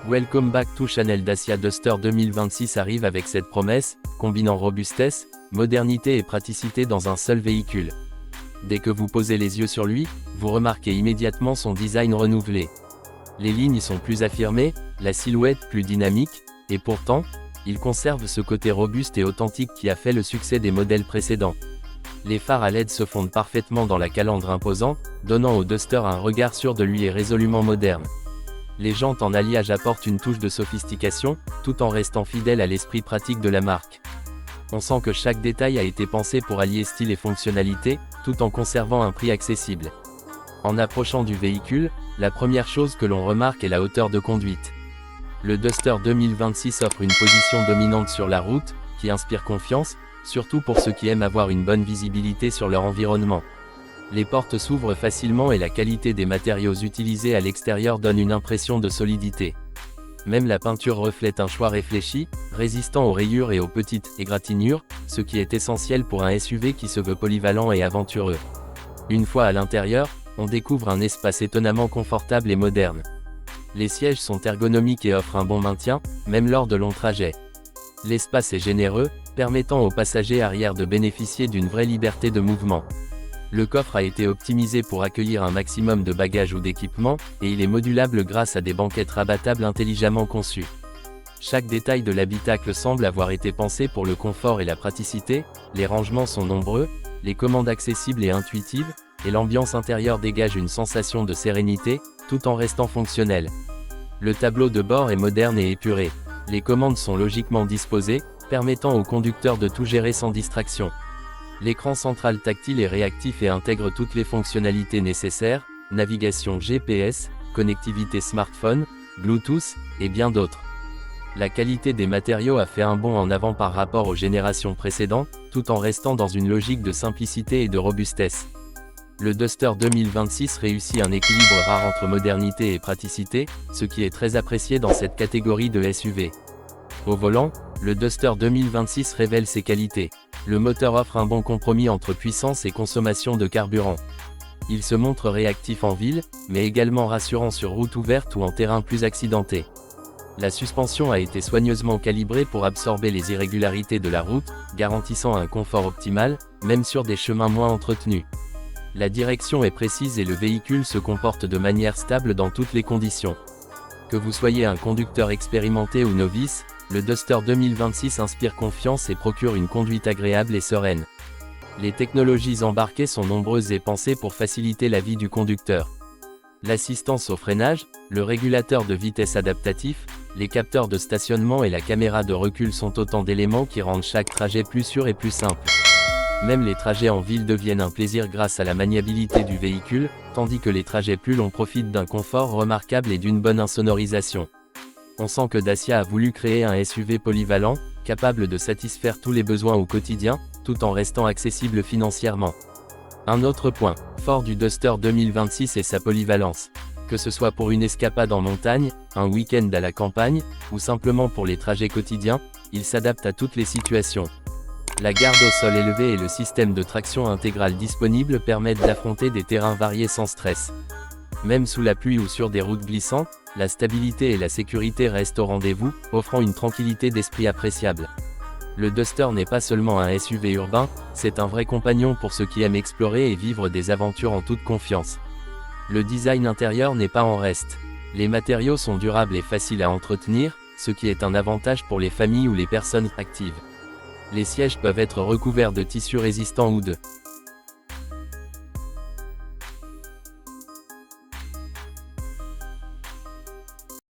Welcome back to channel. Dacia Duster 2026 arrive avec cette promesse, combinant robustesse, modernité et praticité dans un seul véhicule. Dès que vous posez les yeux sur lui, vous remarquez immédiatement son design renouvelé. Les lignes sont plus affirmées, la silhouette plus dynamique, et pourtant, il conserve ce côté robuste et authentique qui a fait le succès des modèles précédents. Les phares à LED se fondent parfaitement dans la calandre imposante, donnant au Duster un regard sûr de lui et résolument moderne. Les jantes en alliage apportent une touche de sophistication, tout en restant fidèles à l'esprit pratique de la marque. On sent que chaque détail a été pensé pour allier style et fonctionnalité, tout en conservant un prix accessible. En approchant du véhicule, la première chose que l'on remarque est la hauteur de conduite. Le Duster 2026 offre une position dominante sur la route, qui inspire confiance, surtout pour ceux qui aiment avoir une bonne visibilité sur leur environnement. Les portes s'ouvrent facilement et la qualité des matériaux utilisés à l'extérieur donne une impression de solidité. Même la peinture reflète un choix réfléchi, résistant aux rayures et aux petites égratignures, ce qui est essentiel pour un SUV qui se veut polyvalent et aventureux. Une fois à l'intérieur, on découvre un espace étonnamment confortable et moderne. Les sièges sont ergonomiques et offrent un bon maintien, même lors de longs trajets. L'espace est généreux, permettant aux passagers arrière de bénéficier d'une vraie liberté de mouvement. Le coffre a été optimisé pour accueillir un maximum de bagages ou d'équipements, et il est modulable grâce à des banquettes rabattables intelligemment conçues. Chaque détail de l'habitacle semble avoir été pensé pour le confort et la praticité, les rangements sont nombreux, les commandes accessibles et intuitives, et l'ambiance intérieure dégage une sensation de sérénité, tout en restant fonctionnel. Le tableau de bord est moderne et épuré. Les commandes sont logiquement disposées, permettant au conducteur de tout gérer sans distraction. L'écran central tactile est réactif et intègre toutes les fonctionnalités nécessaires, navigation GPS, connectivité smartphone, Bluetooth, et bien d'autres. La qualité des matériaux a fait un bond en avant par rapport aux générations précédentes, tout en restant dans une logique de simplicité et de robustesse. Le Duster 2026 réussit un équilibre rare entre modernité et praticité, ce qui est très apprécié dans cette catégorie de SUV. Au volant, le Duster 2026 révèle ses qualités. Le moteur offre un bon compromis entre puissance et consommation de carburant. Il se montre réactif en ville, mais également rassurant sur route ouverte ou en terrain plus accidenté. La suspension a été soigneusement calibrée pour absorber les irrégularités de la route, garantissant un confort optimal, même sur des chemins moins entretenus. La direction est précise et le véhicule se comporte de manière stable dans toutes les conditions. Que vous soyez un conducteur expérimenté ou novice, le Duster 2026 inspire confiance et procure une conduite agréable et sereine. Les technologies embarquées sont nombreuses et pensées pour faciliter la vie du conducteur. L'assistance au freinage, le régulateur de vitesse adaptatif, les capteurs de stationnement et la caméra de recul sont autant d'éléments qui rendent chaque trajet plus sûr et plus simple. Même les trajets en ville deviennent un plaisir grâce à la maniabilité du véhicule, tandis que les trajets plus longs profitent d'un confort remarquable et d'une bonne insonorisation. On sent que Dacia a voulu créer un SUV polyvalent, capable de satisfaire tous les besoins au quotidien, tout en restant accessible financièrement. Un autre point fort du Duster 2026 est sa polyvalence. Que ce soit pour une escapade en montagne, un week-end à la campagne, ou simplement pour les trajets quotidiens, il s'adapte à toutes les situations. La garde au sol élevée et le système de traction intégrale disponible permettent d'affronter des terrains variés sans stress. Même sous la pluie ou sur des routes glissantes, la stabilité et la sécurité restent au rendez-vous, offrant une tranquillité d'esprit appréciable. Le Duster n'est pas seulement un SUV urbain, c'est un vrai compagnon pour ceux qui aiment explorer et vivre des aventures en toute confiance. Le design intérieur n'est pas en reste. Les matériaux sont durables et faciles à entretenir, ce qui est un avantage pour les familles ou les personnes actives. Les sièges peuvent être recouverts de tissu résistant ou de